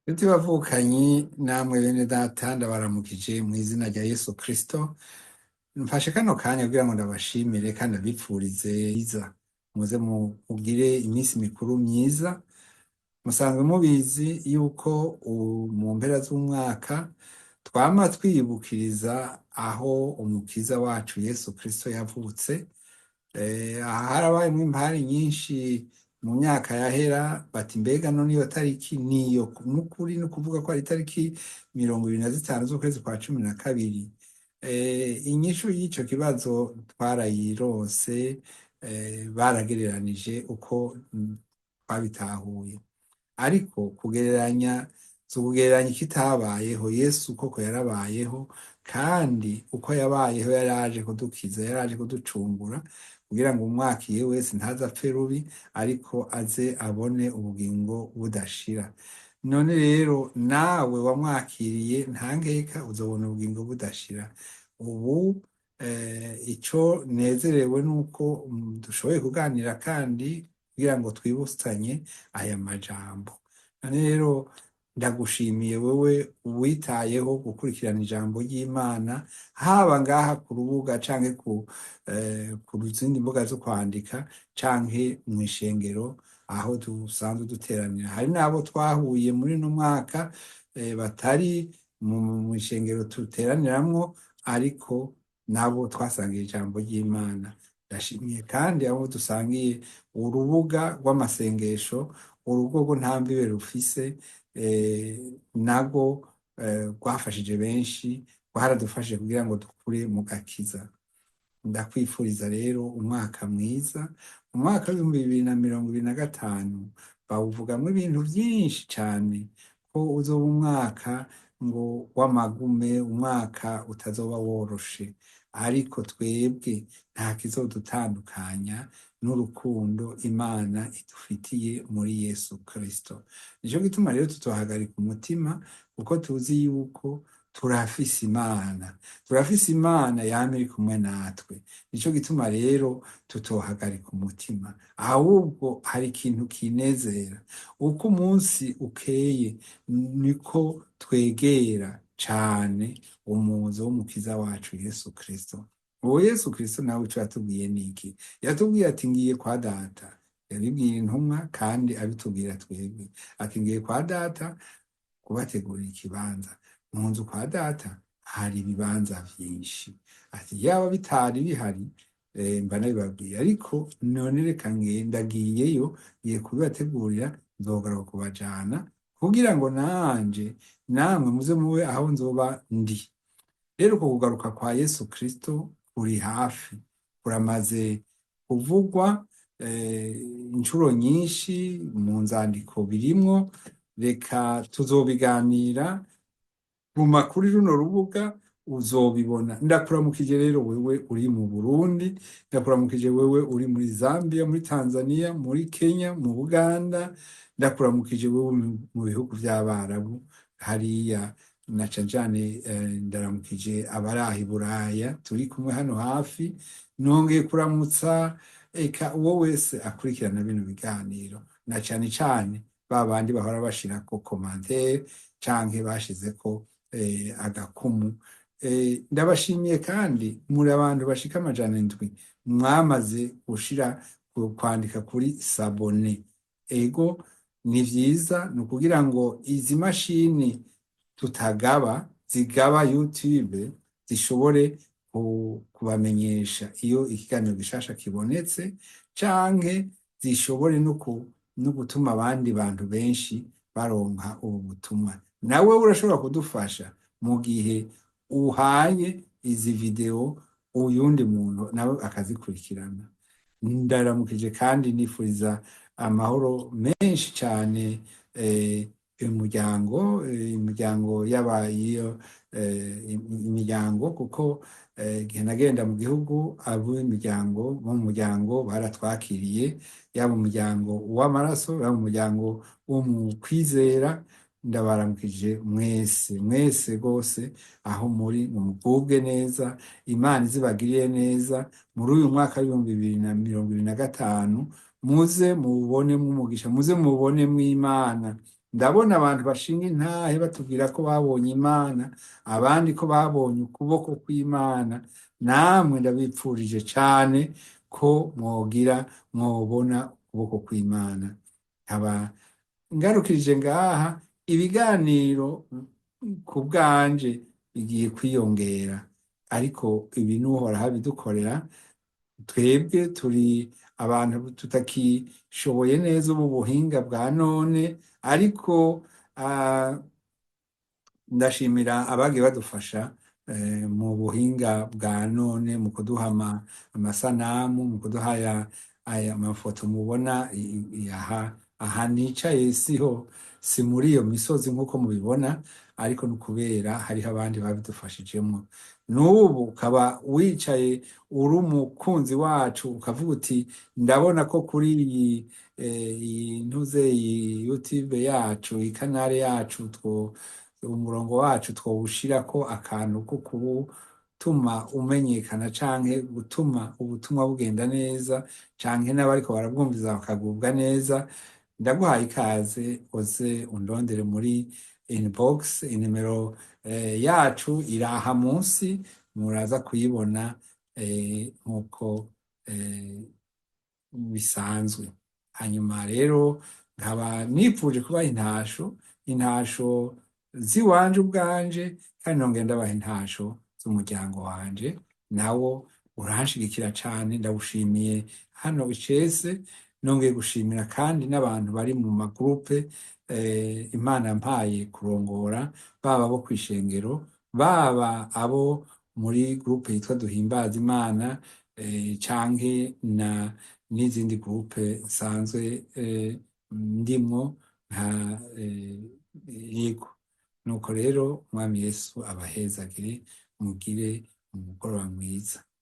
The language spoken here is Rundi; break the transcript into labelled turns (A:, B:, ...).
A: Inshuti bavukanyi namwe bene data ndabaramukije mu izina rya Yesu Kristo. Mfashe kano kanya kugira ngo ndabashimire kandi ndabipfurize iza muze mugire iminsi mikuru myiza. Musanzwe mubizi yuko mu mpera z'umwaka twama twiyibukiriza aho umukiza wacu Yesu Kristo yavutse. Harabayemwo impari nyinshi mu myaka yahera bati mbega none iyo tariki niyo n'ukuri ni ukuvuga ko ari itariki 25 z'ukwezi kwa cumi na kabiri. Inyishu y'ico kibazo twarayirose, baragereranije uko twabitahuye, ariko kugereranya si ukugereranya ikitabayeho. Yesu koko yarabayeho, kandi uko yabayeho yaraje kudukiza, yaraje kuducungura kugira ngo umwakiye wese ntaze apfe rubi, ariko aze abone ubugingo budashira. None rero nawe wamwakiriye nta nkeka uzobona ubugingo budashira. Ubu ico nezerewe nuko dushoboye kuganira kandi kugira ngo twibutsanye aya majambo. None rero ndagushimiye wewe witayeho gukurikirana ijambo ry'Imana, haba ngaha ku rubuga canke ku zindi mbuga zo kwandika canke mw'ishengero aho dusanzwe duteranira. Hari n'abo twahuye muri uno mwaka batari mw'ishengero duteraniramwo, ariko nabo twasangiye ijambo ry'Imana. Ndashimiye kandi abo dusangiye urubuga rw'amasengesho, urugo rwo Ntambibe rufise, nago rwafashije benshi, rwaradufashije kugira ngo dukure mu gakiza. Ndakwifuriza rero umwaka mwiza. Umwaka w'2025 bawuvugamwo ibintu vyinshi cane, ko uzoba umwaka ngo w'amagume, umwaka utazoba woroshe, ariko twebwe nta kizodutandukanya n'urukundo Imana idufitiye muri Yesu Kristo. Nico gituma rero tutohagarika umutima, kuko tuzi yuko turafise Imana, turafise Imana yama iri kumwe natwe. Nico gituma rero tutohagarika umutima, ahubwo hari ikintu kinezera. Uko umunsi ukeye niko twegera cane umuzo w'umukiza wacu Yesu Kristo. Uwo Yesu Kristo nawe ico yatubwiye niki? Yatubwiye ati ngiye kwa Data. Yabibwiye intumwa kandi abitubwira twebwe ati ngiye kwa Data kubategurira ikibanza. Mu nzu kwa Data hari ibibanza vyinshi. Ati yaba bitari bihari mba nabibabwiye, ariko none reka ndagiyeyo, ngiye kubibategurira, nzogaruka kubajana kugira ngo nanje namwe muze mube aho nzoba ndi. Rero uko kugaruka kwa Yesu Kristo kuri hafi, kuramaze kuvugwa incuro nyinshi, mu nzandiko birimwo. Reka tuzobiganira guma kuri runo rubuga uzobibona. Ndakuramukije rero wewe uri mu Burundi, ndakuramukije wewe uri muri Zambia, muri Tanzania, muri Kenya, mu Buganda, ndakuramukije wewe mu bihugu vy'Abarabu hariya, na cane ndaramukije abaraha i Buraya turi kumwe hano hafi. Nongeye kuramutsa eka uwo wese akurikirana bino biganiro, na cane cane babandi bahora bashirako commentaire canke bashizeko agakumu. Ndabashimiye kandi muri abantu bashika 700 mwamaze kwandika kuri sabone. Ego ni vyiza, ni ukugira ngo izi mashini tutagaba zigaba YouTube zishobore kubamenyesha iyo ikiganiro gishasha kibonetse, canke zishobore no gutuma abandi bantu benshi baronka ubu butumwa. Nawe urashobora kudufasha mu gihe uhaye izi video uyundi muntu nawe akazikurikirana. Ndaramukije kandi nifuriza amahoro menshi cane imiryango y'abayiyo, imiryango, kuko igihe nagenda mu gihugu ab'imiryango bo mu muryango baratwakiriye, yaba umuryango w'amaraso, yaba umuryango wo mu kwizera. Ndabaramukije mwese rwose aho muri, mugubwe neza, Imana izibagiriye neza muri uyu mwaka w'2025. Muze mubonemo umugisha, muze mubonemo Imana, ndabona abantu bashinga intahe batubwira ko babonye Imana, abandi ko babonye ukuboko kw'Imana. Namwe ndabipfurije cane ko mwobona ukuboko kw'Imana. Nkaba ngarukirije ngaha, ibiganiro ku bwanje bigiye kwiyongera, ariko ibi n'uhoraho abidukorera. Twebwe turi abantu tutakishoboye neza ubu buhinga bwa none, ariko ah, ndashimira abagiye badufasha mu buhinga bwa none, mu kuduha amasanamu, mu kuduha aya mafoto mubona aha nicaye, si muri iyo misozi nk'uko mubibona, ariko ni ukubera hariho abandi babidufashijemo. N'ubu ukaba wicaye uri umukunzi wacu, ukavuga uti ndabona ko kuri iyi ntuze iyi YouTube yacu, iyi kanale yacu, umurongo wacu twowushirako akantu ko gutuma umenyekana, canke gutuma ubutumwa bugenda neza, canke n'abariko barabwumviza bakagubwa neza. Ndaguhaye ikaze, uze undondere muri inbox. Inimero yacu iraha munsi, muraza kuyibona nk'uko bisanzwe. Hanyuma rero nkaba nipfuje kubaha intasho ziwanje ubwanje, kandi nongera ndabaha intasho z'umuryango wanje, nawo uranshigikira cane. Ndawushimiye hano Icese, nongeye gushimira kandi n'abantu bari mu magrupe Imana yampaye kurongora, baba abo kw'ishengero, baba abo muri groupe yitwa Duhimbaza Imana, canke n'izindi groupe nsanzwe ndimwo nka yego. Nuko rero Umwami Yesu abahezagire, mugire umugoroba mwiza.